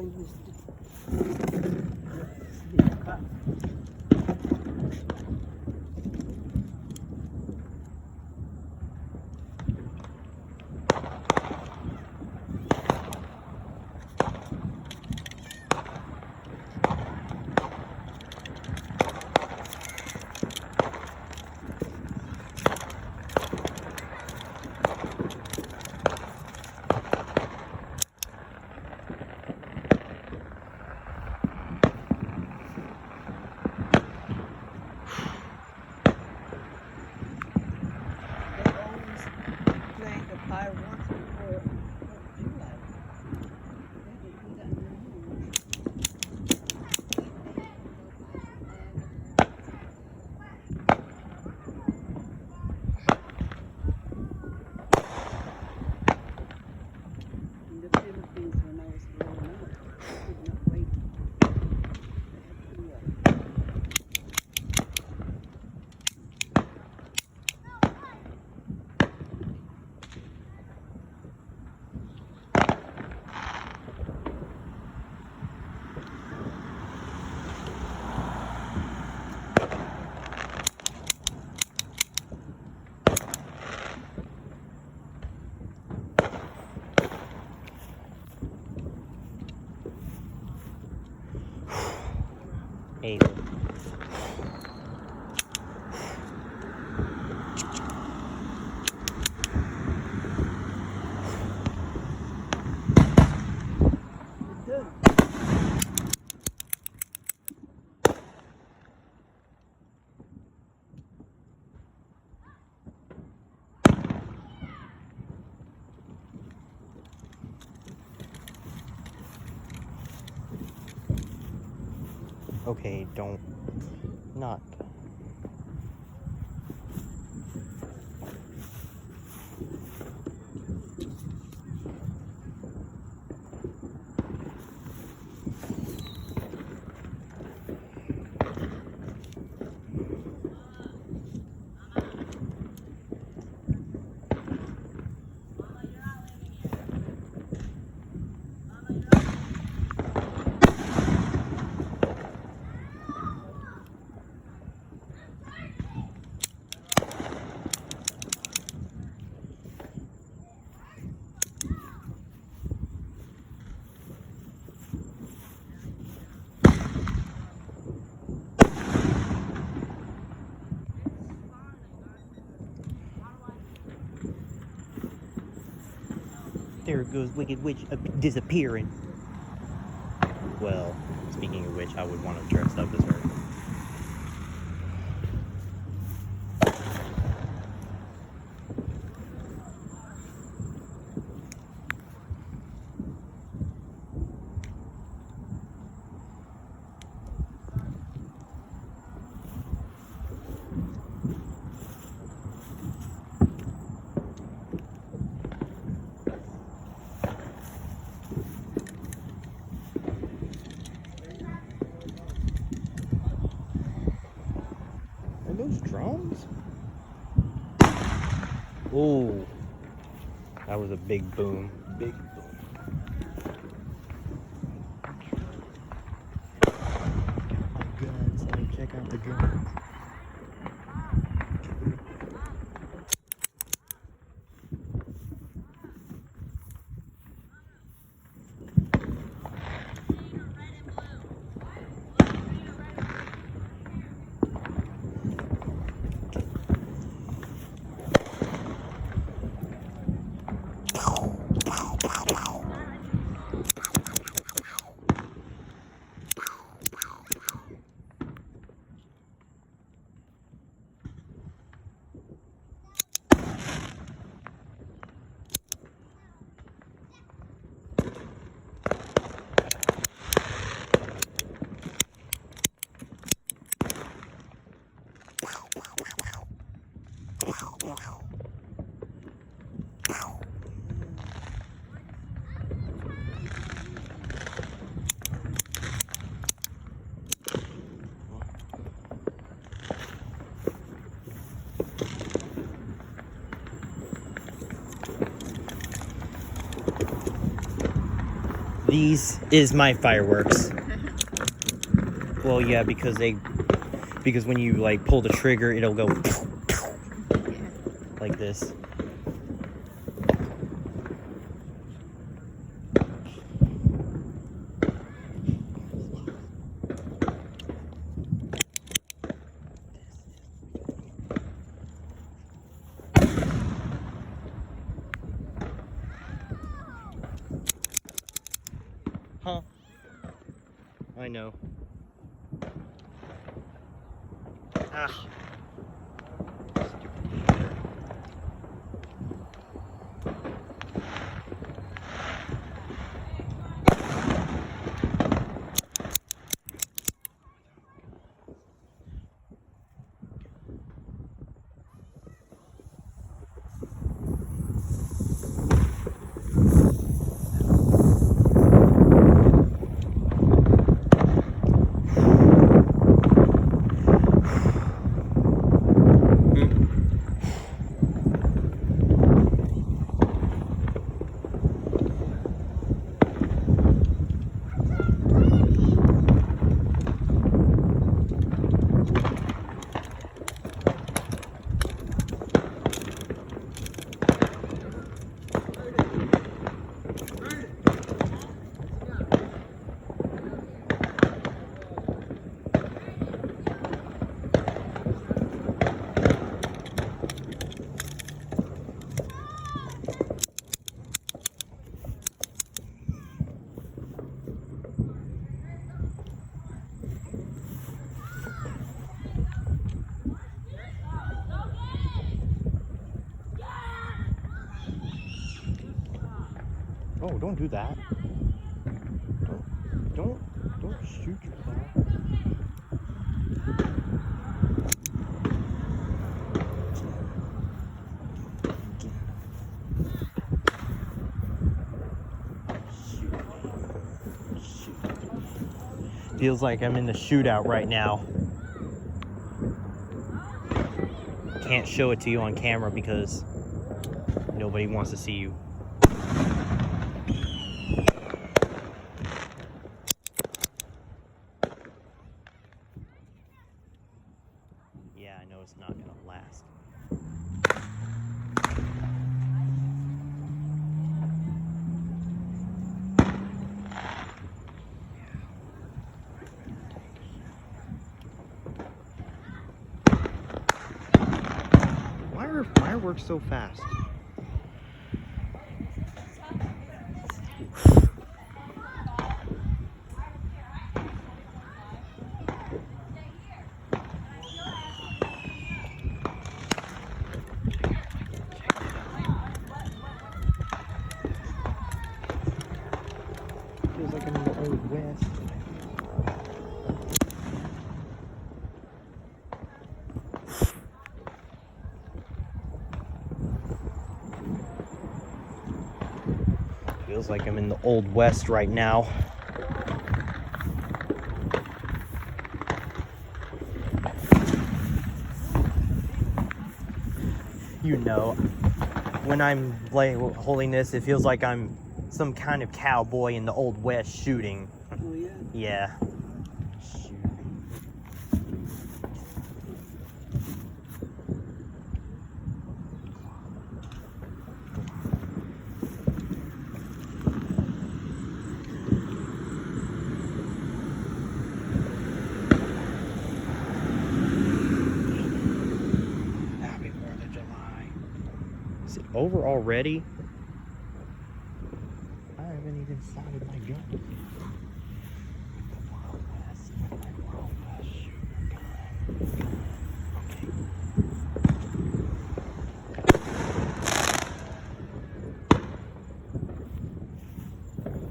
dangerous. Hey. Okay, don't. Not. There goes Wicked Witch disappearing. Well, speaking of which, I would want to dress up as her. Are those drones? Oh, that was a big boom. Big boom. Guns. Let me check out the guns. These is my fireworks. Well, yeah, because when you like pull the trigger, it'll go like this. Huh? I know. Ah. Oh, don't do that. Don't shoot yourself. Shoot. Feels like I'm in the shootout right now. Can't show it to you on camera because nobody wants to see you. Yeah, I know it's not gonna last. Why are fireworks so fast? Feels like I'm in the Old West. Feels like I'm in the Old West right now. You know, when I'm like holding this, it feels like I'm some kind of cowboy in the Old West shooting. Oh, yeah? Yeah. Happy 4th of July. Is it over already? I haven't even started my gun. The Wild West. Wild West shooter gun. Okay.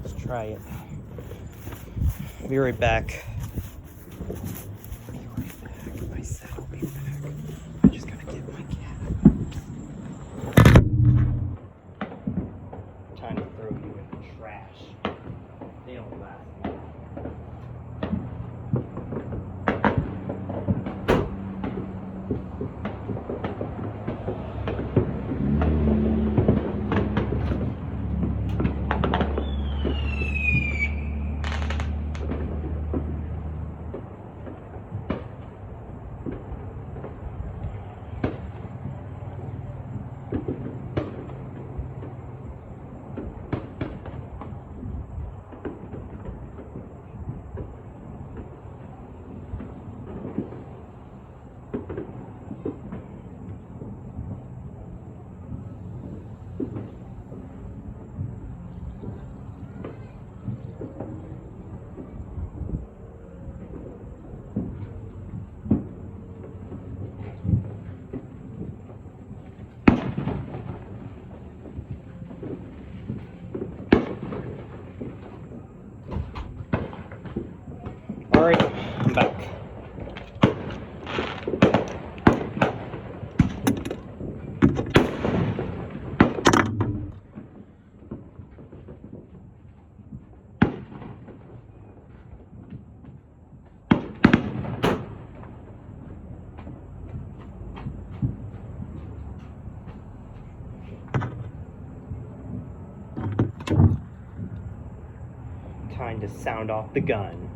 Let's try it. Be right back. Be right back. I said I'll be back. I just gotta get my cat. Time to throw you in the trash. They don't last long. time to sound off the gun.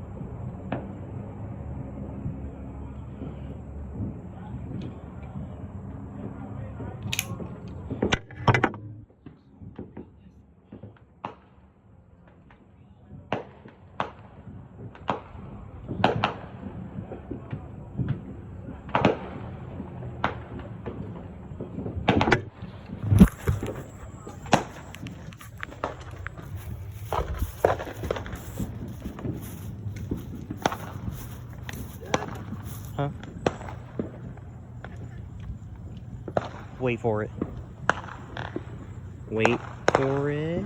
Huh? Wait for it. Wait for it.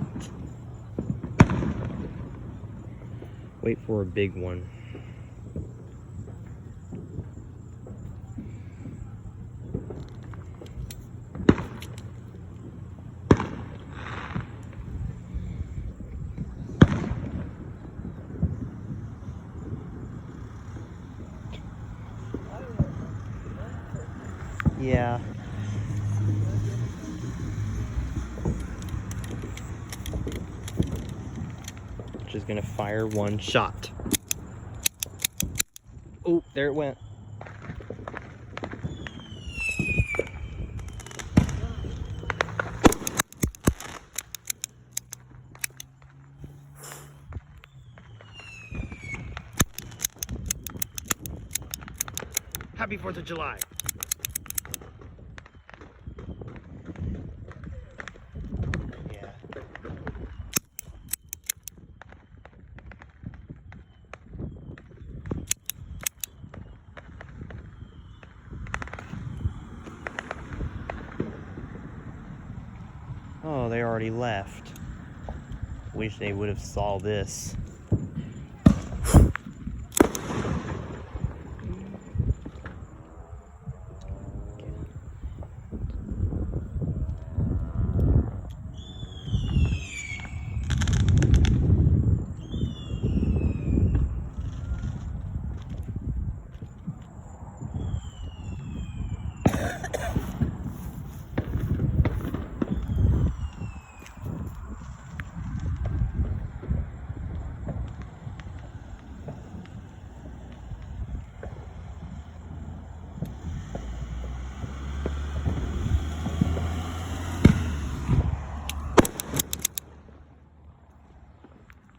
Wait for a big one. Yeah. Just gonna fire one shot. Oh, there it went. Happy 4th of July. Yeah. Oh, they already left. Wish they would have saw this.